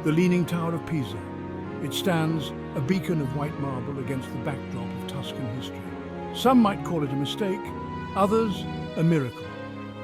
the Leaning Tower of Pisa. It stands, a beacon of white marble against the backdrop of Tuscan history. Some might call it a mistake, others a miracle.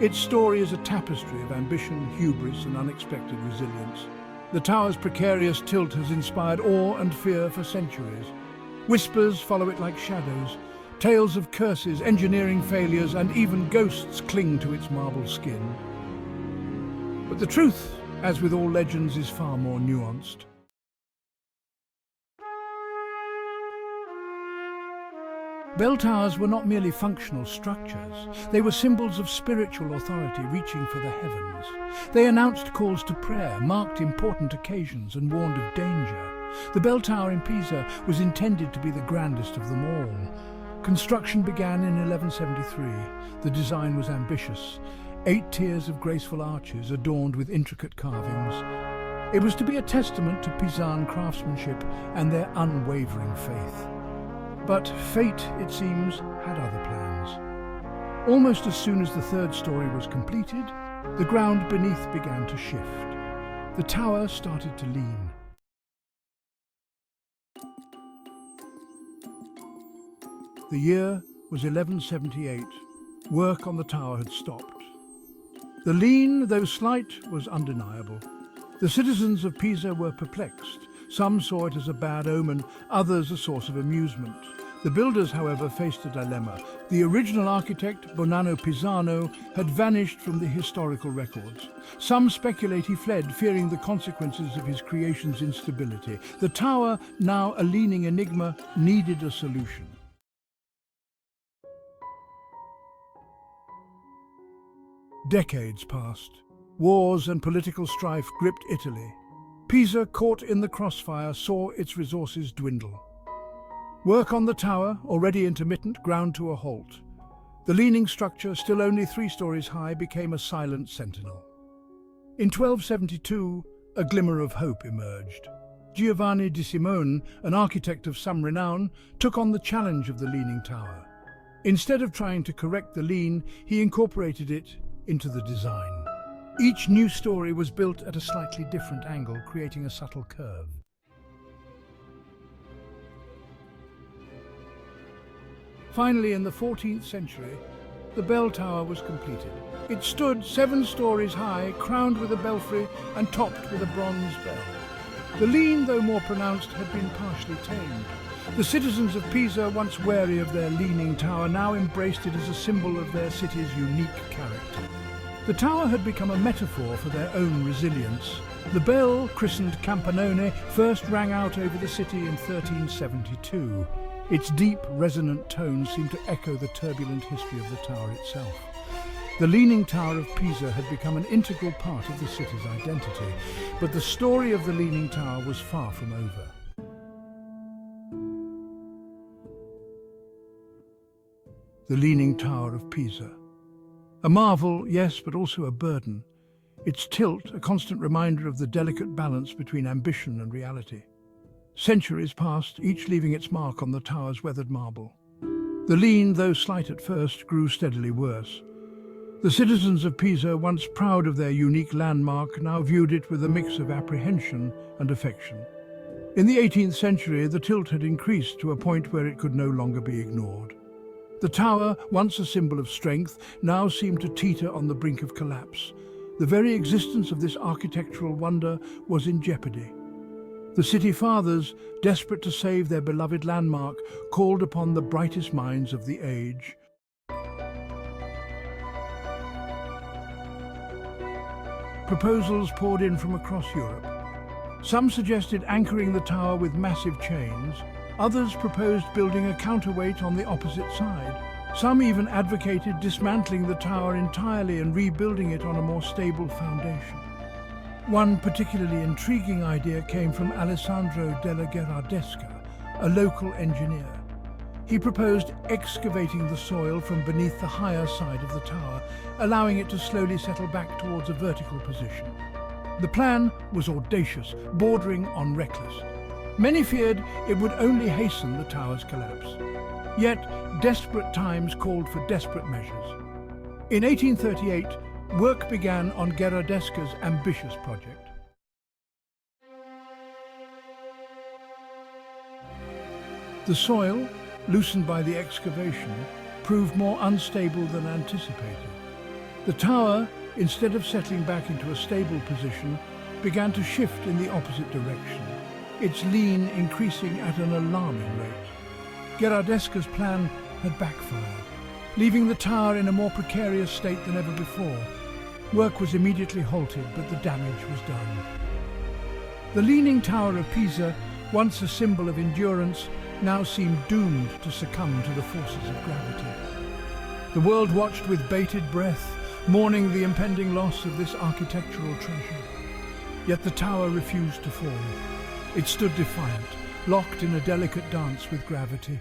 Its story is a tapestry of ambition, hubris, and unexpected resilience. The tower's precarious tilt has inspired awe and fear for centuries. Whispers follow it like shadows. Tales of curses, engineering failures, and even ghosts cling to its marble skin. But the truth, as with all legends, is far more nuanced. Bell towers were not merely functional structures. They were symbols of spiritual authority reaching for the heavens. They announced calls to prayer, marked important occasions, and warned of danger. The bell tower in Pisa was intended to be the grandest of them all. Construction began in 1173. The design was ambitious. 8 tiers of graceful arches adorned with intricate carvings. It was to be a testament to Pisan craftsmanship and their unwavering faith. But fate, it seems, had other plans. Almost as soon as the 3rd story was completed, the ground beneath began to shift. The tower started to lean. The year was 1178. Work on the tower had stopped. The lean, though slight, was undeniable. The citizens of Pisa were perplexed. Some saw it as a bad omen, others a source of amusement. The builders, however, faced a dilemma. The original architect, Bonanno Pisano, had vanished from the historical records. Some speculate he fled, fearing the consequences of his creation's instability. The tower, now a leaning enigma, needed a solution. Decades passed. Wars and political strife gripped Italy. Pisa, caught in the crossfire, saw its resources dwindle. Work on the tower, already intermittent, ground to a halt. The leaning structure, still only 3 stories high, became a silent sentinel. In 1272, a glimmer of hope emerged. Giovanni di Simone, an architect of some renown, took on the challenge of the leaning tower. Instead of trying to correct the lean, he incorporated it into the design. Each new story was built at a slightly different angle, creating a subtle curve. Finally, in the 14th century, the bell tower was completed. It stood 7 stories high, crowned with a belfry and topped with a bronze bell. The lean, though more pronounced, had been partially tamed. The citizens of Pisa, once wary of their leaning tower, now embraced it as a symbol of their city's unique character. The tower had become a metaphor for their own resilience. The bell, christened Campanone, first rang out over the city in 1372. Its deep, resonant tones seemed to echo the turbulent history of the tower itself. The Leaning Tower of Pisa had become an integral part of the city's identity, but the story of the Leaning Tower was far from over. The Leaning Tower of Pisa. A marvel, yes, but also a burden. Its tilt, a constant reminder of the delicate balance between ambition and reality. Centuries passed, each leaving its mark on the tower's weathered marble. The lean, though slight at first, grew steadily worse. The citizens of Pisa, once proud of their unique landmark, now viewed it with a mix of apprehension and affection. In the 18th century, the tilt had increased to a point where it could no longer be ignored. The tower, once a symbol of strength, now seemed to teeter on the brink of collapse. The very existence of this architectural wonder was in jeopardy. The city fathers, desperate to save their beloved landmark, called upon the brightest minds of the age. Proposals poured in from across Europe. Some suggested anchoring the tower with massive chains. Others proposed building a counterweight on the opposite side. Some even advocated dismantling the tower entirely and rebuilding it on a more stable foundation. One particularly intriguing idea came from Alessandro della Gherardesca, a local engineer. He proposed excavating the soil from beneath the higher side of the tower, allowing it to slowly settle back towards a vertical position. The plan was audacious, bordering on reckless. Many feared it would only hasten the tower's collapse. Yet, desperate times called for desperate measures. In 1838, work began on Gherardesca's ambitious project. The soil, loosened by the excavation, proved more unstable than anticipated. The tower, instead of settling back into a stable position, began to shift in the opposite direction, its lean increasing at an alarming rate. Gherardesca's plan had backfired, leaving the tower in a more precarious state than ever before. Work was immediately halted, but the damage was done. The Leaning Tower of Pisa, once a symbol of endurance, now seemed doomed to succumb to the forces of gravity. The world watched with bated breath, mourning the impending loss of this architectural treasure. Yet the tower refused to fall. It stood defiant, locked in a delicate dance with gravity.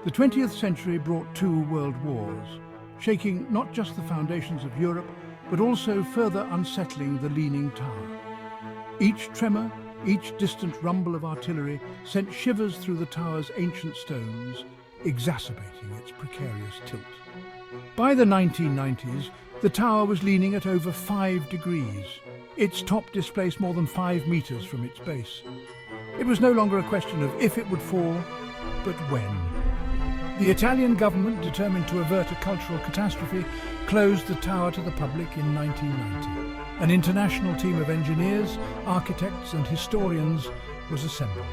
The 20th century brought two world wars, shaking not just the foundations of Europe, but also further unsettling the Leaning Tower. Each tremor, each distant rumble of artillery sent shivers through the tower's ancient stones, exacerbating its precarious tilt. By the 1990s, the tower was leaning at over 5 degrees. Its top displaced more than 5 meters from its base. It was no longer a question of if it would fall, but when. The Italian government, determined to avert a cultural catastrophe, closed the tower to the public in 1990. An international team of engineers, architects and historians was assembled.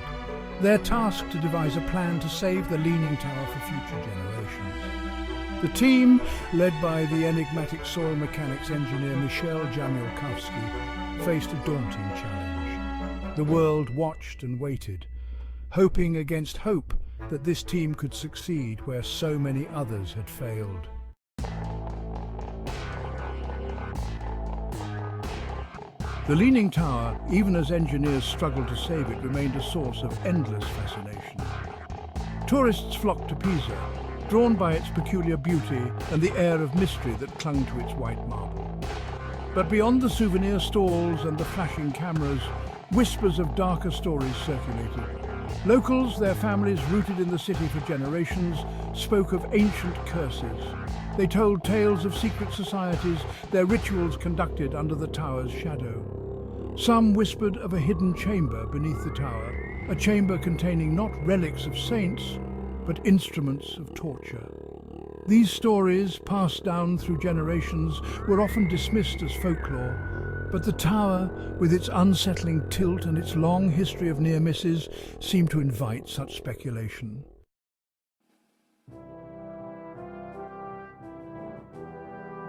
Their task to devise a plan to save the Leaning Tower for future generations. The team, led by the enigmatic soil mechanics engineer Michel Jamielkowski, faced a daunting challenge. The world watched and waited, hoping against hope that this team could succeed where so many others had failed. The Leaning Tower, even as engineers struggled to save it, remained a source of endless fascination. Tourists flocked to Pisa, drawn by its peculiar beauty and the air of mystery that clung to its white marble. But beyond the souvenir stalls and the flashing cameras, whispers of darker stories circulated. Locals, their families rooted in the city for generations, spoke of ancient curses. They told tales of secret societies, their rituals conducted under the tower's shadow. Some whispered of a hidden chamber beneath the tower, a chamber containing not relics of saints, but instruments of torture. These stories, passed down through generations, were often dismissed as folklore, but the tower, with its unsettling tilt and its long history of near misses, seemed to invite such speculation.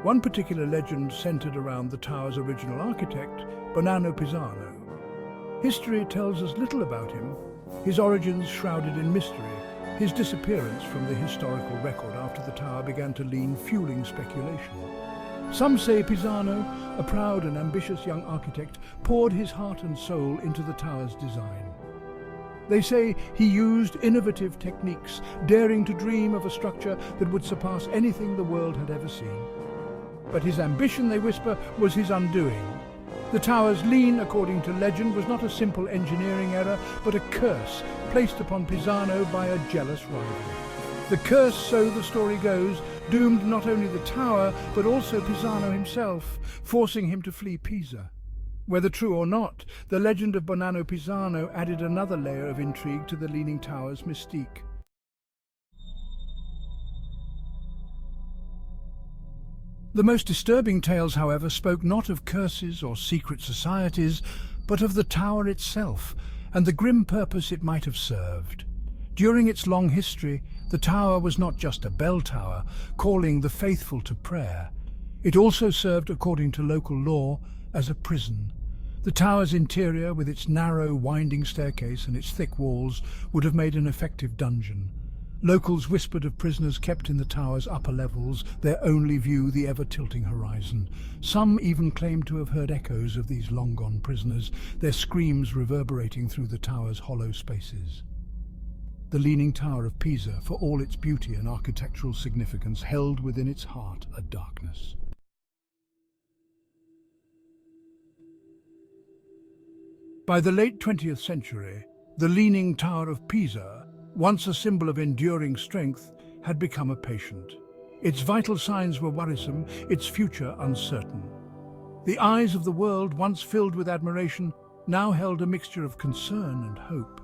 One particular legend centered around the tower's original architect, Bonanno Pisano. History tells us little about him, his origins shrouded in mystery, his disappearance from the historical record after the tower began to lean, fueling speculation. Some say Pisano, a proud and ambitious young architect, poured his heart and soul into the tower's design. They say he used innovative techniques, daring to dream of a structure that would surpass anything the world had ever seen. But his ambition, they whisper, was his undoing. The tower's lean, according to legend, was not a simple engineering error, but a curse placed upon Pisano by a jealous rival. The curse, so the story goes, doomed not only the tower, but also Pisano himself, forcing him to flee Pisa. Whether true or not, the legend of Bonanno Pisano added another layer of intrigue to the Leaning Tower's mystique. The most disturbing tales, however, spoke not of curses or secret societies, but of the tower itself and the grim purpose it might have served. During its long history, the tower was not just a bell tower, calling the faithful to prayer. It also served, according to local law, as a prison. The tower's interior, with its narrow, winding staircase and its thick walls, would have made an effective dungeon. Locals whispered of prisoners kept in the tower's upper levels, their only view the ever-tilting horizon. Some even claimed to have heard echoes of these long-gone prisoners, their screams reverberating through the tower's hollow spaces. The Leaning Tower of Pisa, for all its beauty and architectural significance, held within its heart a darkness. By the late 20th century, the Leaning Tower of Pisa, once a symbol of enduring strength, had become a patient. Its vital signs were worrisome, its future uncertain. The eyes of the world, once filled with admiration, now held a mixture of concern and hope.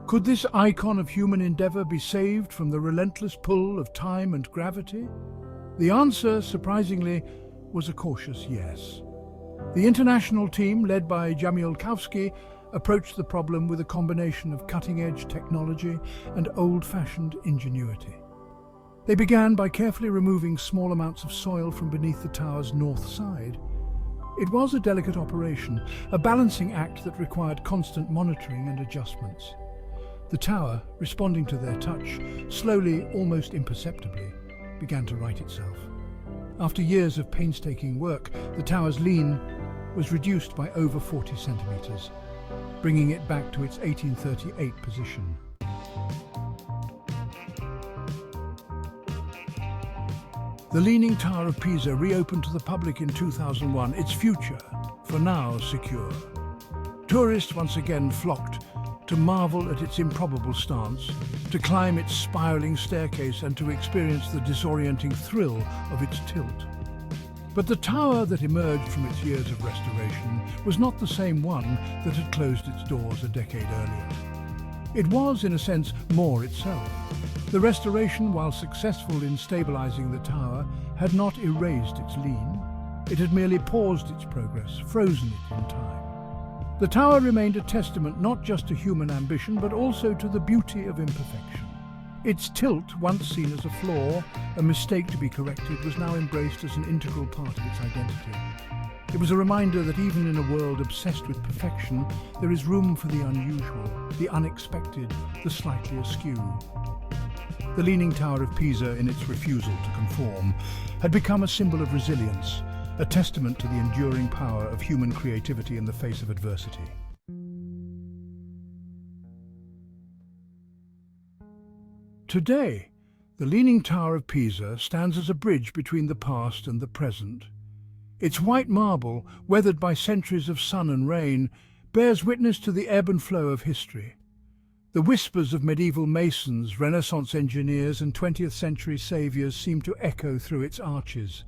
Could this icon of human endeavour be saved from the relentless pull of time and gravity? The answer, surprisingly, was a cautious yes. The international team, led by Jamiolkowski, approached the problem with a combination of cutting-edge technology and old-fashioned ingenuity. They began by carefully removing small amounts of soil from beneath the tower's north side. It was a delicate operation, a balancing act that required constant monitoring and adjustments. The tower, responding to their touch, slowly, almost imperceptibly, began to right itself. After years of painstaking work, the tower's lean was reduced by over 40 centimetres, bringing it back to its 1838 position. The Leaning Tower of Pisa reopened to the public in 2001, its future, for now, secure. Tourists once again flocked to marvel at its improbable stance, to climb its spiralling staircase and to experience the disorienting thrill of its tilt. But the tower that emerged from its years of restoration was not the same one that had closed its doors a decade earlier. It was, in a sense, more itself. The restoration, while successful in stabilizing the tower, had not erased its lean. It had merely paused its progress, frozen it in time. The tower remained a testament not just to human ambition, but also to the beauty of imperfection. Its tilt, once seen as a flaw, a mistake to be corrected, was now embraced as an integral part of its identity. It was a reminder that even in a world obsessed with perfection, there is room for the unusual, the unexpected, the slightly askew. The Leaning Tower of Pisa, in its refusal to conform, had become a symbol of resilience, a testament to the enduring power of human creativity in the face of adversity. Today, the Leaning Tower of Pisa stands as a bridge between the past and the present. Its white marble, weathered by centuries of sun and rain, bears witness to the ebb and flow of history. The whispers of medieval masons, Renaissance engineers and 20th-century saviours seem to echo through its arches.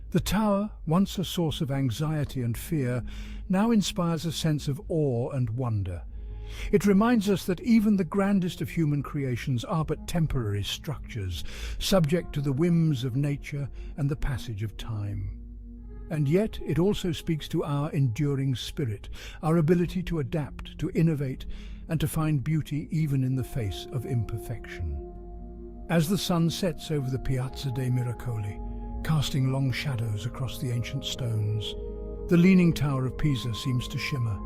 The tower, once a source of anxiety and fear, now inspires a sense of awe and wonder. It reminds us that even the grandest of human creations are but temporary structures, subject to the whims of nature and the passage of time. And yet it also speaks to our enduring spirit, our ability to adapt, to innovate, and to find beauty even in the face of imperfection. As the sun sets over the Piazza dei Miracoli, casting long shadows across the ancient stones, the Leaning Tower of Pisa seems to shimmer,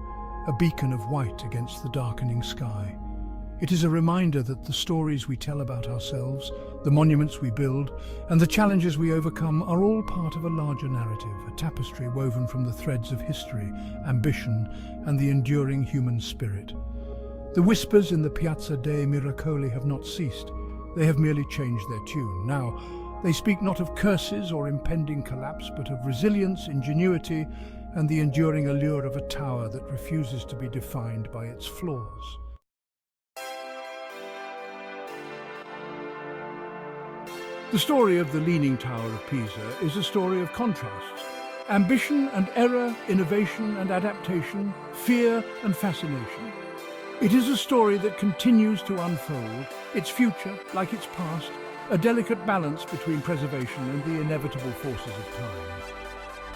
a beacon of white against the darkening sky. It is a reminder that the stories we tell about ourselves, the monuments we build, and the challenges we overcome are all part of a larger narrative, a tapestry woven from the threads of history, ambition, and the enduring human spirit. The whispers in the Piazza dei Miracoli have not ceased. They have merely changed their tune. Now, they speak not of curses or impending collapse, but of resilience, ingenuity, and the enduring allure of a tower that refuses to be defined by its flaws. The story of the Leaning Tower of Pisa is a story of contrasts. Ambition and error, innovation and adaptation, fear and fascination. It is a story that continues to unfold, its future, like its past, a delicate balance between preservation and the inevitable forces of time.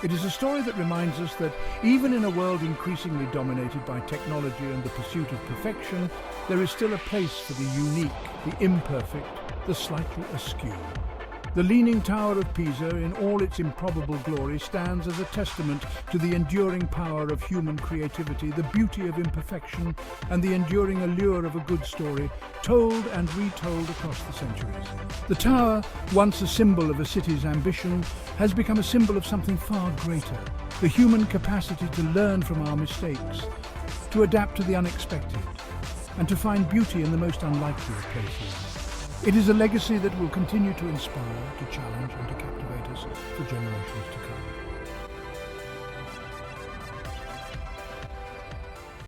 It is a story that reminds us that even in a world increasingly dominated by technology and the pursuit of perfection, there is still a place for the unique, the imperfect, the slightly askew. The Leaning Tower of Pisa, in all its improbable glory, stands as a testament to the enduring power of human creativity, the beauty of imperfection, and the enduring allure of a good story, told and retold across the centuries. The tower, once a symbol of a city's ambition, has become a symbol of something far greater, the human capacity to learn from our mistakes, to adapt to the unexpected, and to find beauty in the most unlikely of places. It is a legacy that will continue to inspire, to challenge, and to captivate us for generations to come.